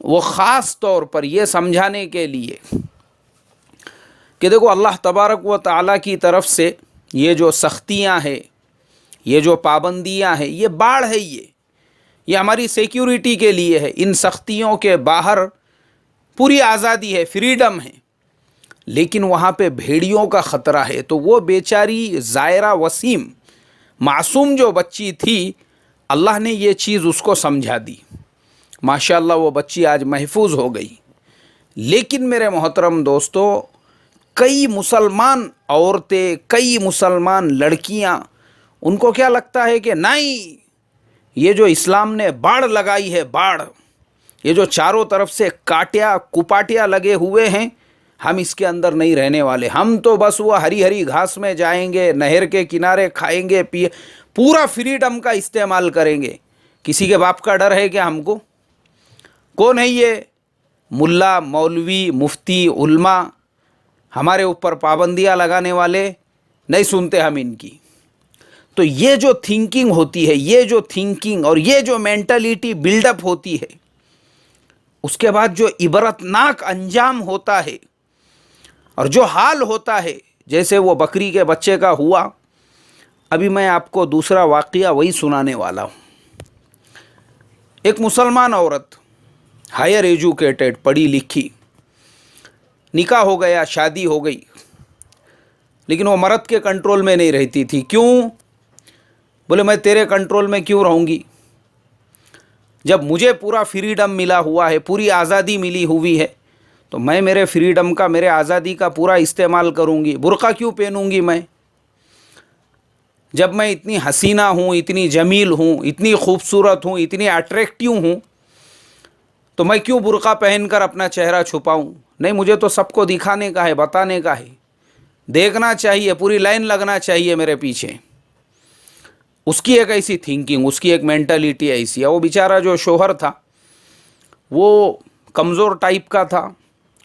وہ خاص طور پر یہ سمجھانے کے لیے کہ دیکھو اللہ تبارک و تعالیٰ کی طرف سے یہ جو سختیاں ہیں، یہ جو پابندیاں ہیں، یہ باڑ ہے، یہ ہماری سیکیورٹی کے لیے ہے۔ ان سختیوں کے باہر پوری آزادی ہے، فریڈم ہے، لیکن وہاں پہ بھیڑیوں کا خطرہ ہے۔ تو وہ بیچاری زائرہ وسیم، معصوم جو بچی تھی، اللہ نے یہ چیز اس کو سمجھا دی۔ ماشاءاللہ وہ بچی آج محفوظ ہو گئی۔ لیکن میرے محترم دوستو، کئی مسلمان عورتیں، کئی مسلمان لڑکیاں، ان کو کیا لگتا ہے کہ نہیں، یہ جو اسلام نے باڑ لگائی ہے، باڑ، یہ جو چاروں طرف سے کاٹیا کپاٹیا لگے ہوئے ہیں، ہم اس کے اندر نہیں رہنے والے، ہم تو بس وہ ہری ہری گھاس میں جائیں گے، نہر کے کنارے کھائیں گے، پورا فریڈم کا استعمال کریں گے۔ کسی کے باپ کا ڈر ہے کیا ہم کو؟ کون ہے یہ ملا، مولوی، مفتی، علماء ہمارے اوپر پابندیاں لگانے والے؟ نہیں سنتے ہم ان کی۔ تو یہ جو تھنکنگ ہوتی ہے، یہ جو تھنکنگ اور یہ جو مینٹلٹی بلڈ اپ ہوتی ہے، اس کے بعد جو عبرتناک انجام ہوتا ہے اور جو حال ہوتا ہے، جیسے وہ بکری کے بچے کا ہوا۔ ابھی میں آپ کو دوسرا واقعہ وہی سنانے والا ہوں۔ ایک مسلمان عورت، ہائر ایجوکیٹڈ، پڑھی لکھی، نکاح ہو گیا، شادی ہو گئی، لیکن وہ مرد کے کنٹرول میں نہیں رہتی تھی۔ کیوں؟ بولے میں تیرے کنٹرول میں کیوں رہوں گی؟ جب مجھے پورا فریڈم ملا ہوا ہے، پوری آزادی ملی ہوئی ہے، تو میں میرے فریڈم کا، میرے آزادی کا پورا استعمال کروں گی۔ برقع کیوں پہنوں گی میں؟ جب میں اتنی حسینہ ہوں، اتنی جمیل ہوں، اتنی خوبصورت ہوں، اتنی اٹریکٹیو ہوں، تو میں کیوں برقع پہن کر اپنا چہرہ چھپاؤں؟ نہیں، مجھے تو سب کو دکھانے کا ہے، بتانے کا ہے، دیکھنا چاہیے، پوری لائن لگنا چاہیے میرے پیچھے۔ اس کی ایک ایسی تھنکنگ، اس کی ایک مینٹلٹی ایسی ہے۔ وہ بیچارہ جو شوہر تھا، وہ کمزور ٹائپ کا تھا،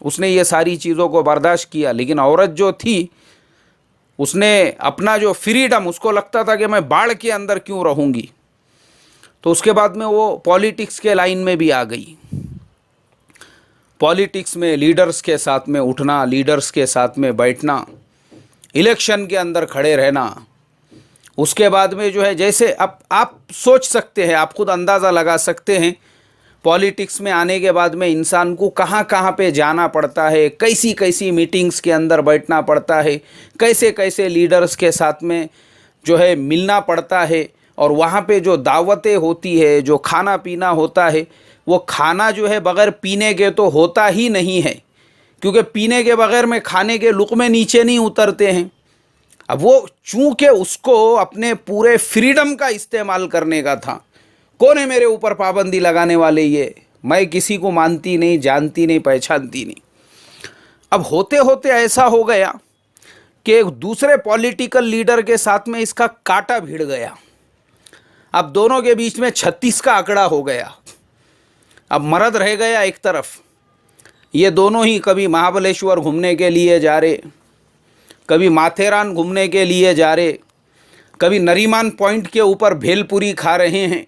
اس نے یہ ساری چیزوں کو برداشت کیا، لیکن عورت جو تھی، اس نے اپنا جو فریڈم، اس کو لگتا تھا کہ میں باڑ کے اندر کیوں رہوں گی۔ تو اس کے بعد میں وہ پولیٹکس کے لائن میں بھی آ گئی۔ پولیٹکس میں لیڈرز کے ساتھ میں اٹھنا، لیڈرز کے ساتھ میں بیٹھنا، الیکشن کے اندر کھڑے رہنا۔ اس کے بعد میں جو ہے، جیسے اب آپ سوچ سکتے ہیں، آپ خود اندازہ لگا سکتے ہیں، پولیٹکس میں آنے کے بعد میں انسان کو کہاں کہاں پہ جانا پڑتا ہے، کیسی کیسی میٹنگز کے اندر بیٹھنا پڑتا ہے، کیسے کیسے لیڈرز کے ساتھ میں جو ہے ملنا پڑتا ہے، اور وہاں پہ جو دعوتیں ہوتی ہے، جو کھانا پینا ہوتا ہے، وہ کھانا جو ہے بغیر پینے کے تو ہوتا ہی نہیں ہے، کیونکہ پینے کے بغیر میں کھانے کے لقمے نیچے نہیں اترتے ہیں۔ اب وہ چونکہ اس کو اپنے پورے فریڈم کا استعمال کرنے کا تھا، کون ہے میرے اوپر پابندی لگانے والے؟ یہ میں کسی کو مانتی نہیں، جانتی نہیں، پہچانتی نہیں۔ اب ہوتے ہوتے ایسا ہو گیا کہ ایک دوسرے پولیٹیکل لیڈر کے ساتھ میں اس کا کاٹا بھیڑ گیا۔ اب دونوں کے بیچ میں 36 کا آنکڑا ہو گیا۔ اب مرد رہ گیا ایک طرف، یہ دونوں ہی کبھی مہابلیشور گھومنے کے لیے جا رہے، کبھی ماتھیران گھومنے کے لیے جا رہے، کبھی نریمان پوائنٹ کے اوپر بھیل پوری کھا رہے ہیں،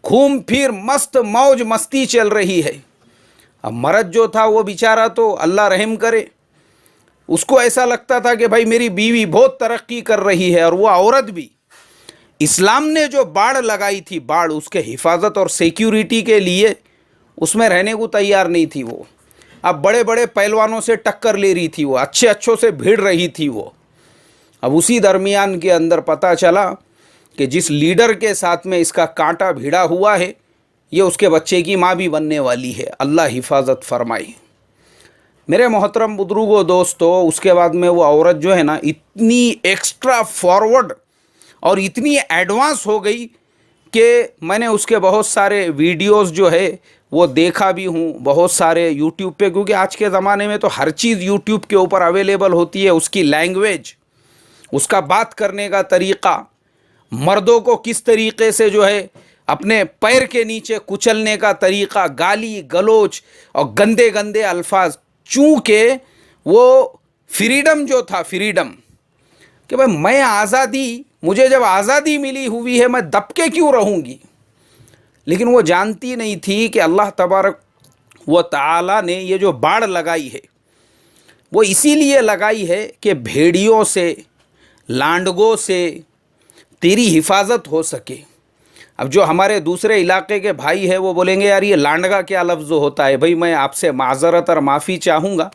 گھوم پھر مست موج مستی چل رہی ہے۔ اب مرد جو تھا وہ بیچارہ تو اللہ رحم کرے، اس کو ایسا لگتا تھا کہ بھائی میری بیوی بہت ترقی کر رہی ہے، اور وہ عورت بھی اسلام نے جو باڑ لگائی تھی، باڑ اس کے حفاظت اور سیکیورٹی کے لیے، اس میں رہنے کو تیار نہیں تھی وہ۔ اب بڑے بڑے پہلوانوں سے ٹکر لے رہی تھی وہ، اچھے اچھوں سے بھیڑ رہی تھی وہ۔ اب اسی درمیان کے اندر پتہ چلا کہ جس لیڈر کے ساتھ میں اس کا کانٹا بھیڑا ہوا ہے، یہ اس کے بچے کی ماں بھی بننے والی ہے۔ اللہ حفاظت فرمائے۔ میرے محترم بزرگوں، دوستو، اس کے بعد میں وہ عورت جو ہے نا، اتنی ایکسٹرا فارورڈ اور اتنی ایڈوانس ہو گئی کہ میں نے اس کے بہت سارے ویڈیوز جو ہے وہ دیکھا بھی ہوں، بہت سارے یوٹیوب پہ، کیونکہ آج کے زمانے میں تو ہر چیز یوٹیوب کے اوپر اویلیبل ہوتی ہے۔ اس کی لینگویج، اس کا بات کرنے کا طریقہ، مردوں کو کس طریقے سے جو ہے اپنے پیر کے نیچے کچلنے کا طریقہ، گالی گلوچ اور گندے گندے الفاظ، چونکہ وہ فریڈم جو تھا، فریڈم کہ بھائی میں آزادی، مجھے جب آزادی ملی ہوئی ہے، میں دب کے کیوں رہوں گی؟ لیکن وہ جانتی نہیں تھی کہ اللہ تبارک وہ تعالیٰ نے یہ جو باڑ لگائی ہے وہ اسی لیے لگائی ہے کہ بھیڑیوں سے، لانڈگوں سے تیری حفاظت ہو سکے۔ اب جو ہمارے دوسرے علاقے کے بھائی ہیں وہ بولیں گے یار یہ لانڈگا کیا لفظ ہوتا ہے؟ بھائی میں آپ سے معذرت اور معافی چاہوں گا،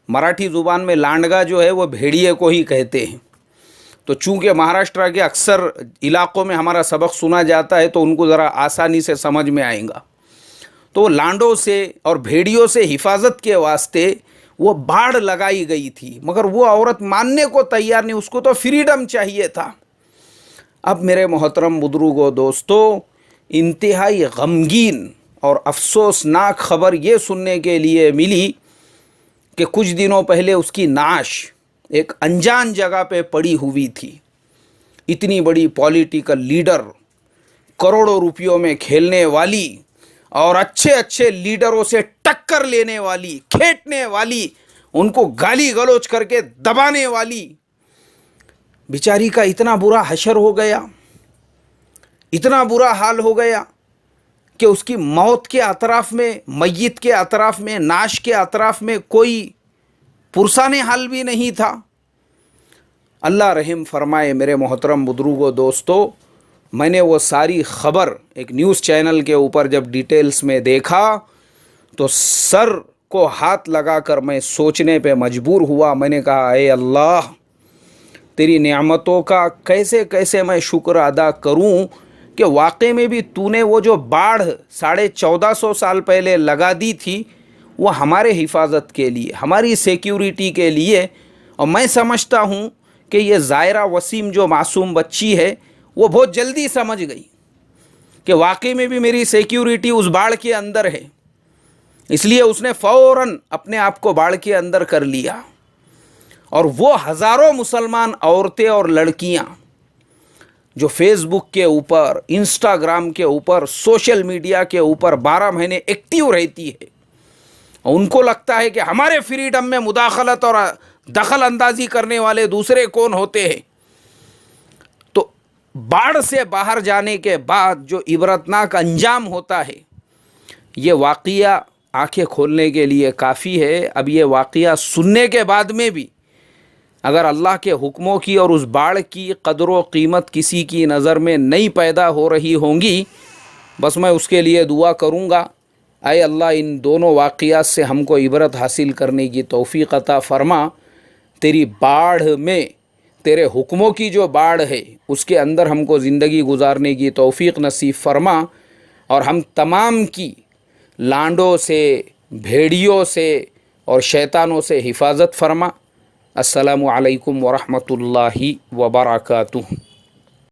مراٹھی زبان میں لانڈگا جو ہے وہ بھیڑیے کو ہی کہتے ہیں۔ تو چونکہ مہاراشٹر کے اکثر علاقوں میں ہمارا سبق سنا جاتا ہے تو ان کو ذرا آسانی سے سمجھ میں آئے گا۔ تو لانڈوں سے اور بھیڑیوں سے حفاظت کے واسطے وہ باڑ لگائی گئی تھی، مگر وہ عورت ماننے کو تیار نہیں، اس کو تو فریڈم چاہیے تھا۔ اب میرے محترم بزرگوں دوستو، انتہائی غمگین اور افسوسناک خبر یہ سننے کے لیے ملی کہ کچھ دنوں پہلے اس کی نعش ایک انجان جگہ پہ پڑی ہوئی تھی۔ اتنی بڑی پولیٹیکل لیڈر، کروڑوں روپیوں میں کھیلنے والی اور اچھے اچھے لیڈروں سے ٹکر لینے والی، کھینچنے والی، ان کو گالی گلوچ کر کے دبانے والی بیچاری کا اتنا برا حشر ہو گیا، اتنا برا حال ہو گیا کہ اس کی موت کے اطراف میں، میت کے اطراف میں، نعش کے اطراف میں کوئی پرسان حال بھی نہیں تھا۔ اللہ رحم فرمائے میرے محترم بزرگوں دوستو، میں نے وہ ساری خبر ایک نیوز چینل کے اوپر جب ڈیٹیلز میں دیکھا تو سر کو ہاتھ لگا کر میں سوچنے پہ مجبور ہوا۔ میں نے کہا اے اللہ، تیری نعمتوں کا کیسے کیسے میں شکر ادا کروں کہ واقعے میں بھی تو نے وہ جو باڑھ 1450 سال پہلے لگا دی تھی وہ ہمارے حفاظت کے لیے، ہماری سیکیورٹی کے لیے۔ اور میں سمجھتا ہوں کہ یہ زائرہ وسیم جو معصوم بچی ہے وہ بہت جلدی سمجھ گئی کہ واقعی میں بھی میری سیکیورٹی اس باڑ کے اندر ہے، اس لیے اس نے فوراً اپنے آپ کو باڑ کے اندر کر لیا۔ اور وہ ہزاروں مسلمان عورتیں اور لڑکیاں جو فیس بک کے اوپر، انسٹاگرام کے اوپر، سوشل میڈیا کے اوپر 12 مہینے ایکٹیو رہتی ہے، ان کو لگتا ہے کہ ہمارے فریڈم میں مداخلت اور دخل اندازی کرنے والے دوسرے کون ہوتے ہیں، تو باڑ سے باہر جانے کے بعد جو عبرتناک انجام ہوتا ہے یہ واقعہ آنکھیں کھولنے کے لیے کافی ہے۔ اب یہ واقعہ سننے کے بعد میں بھی اگر اللہ کے حکموں کی اور اس باڑ کی قدر و قیمت کسی کی نظر میں نہیں پیدا ہو رہی ہوں گی، بس میں اس کے لیے دعا کروں گا، اے اللہ ان دونوں واقعات سے ہم کو عبرت حاصل کرنے کی توفیق عطا فرما۔ تیری باڑھ میں، تیرے حکموں کی جو باڑھ ہے اس کے اندر ہم کو زندگی گزارنے کی توفیق نصیب فرما، اور ہم تمام کی لانڈوں سے، بھیڑیوں سے اور شیطانوں سے حفاظت فرما۔ السلام علیکم ورحمۃ اللہ وبرکاتہ۔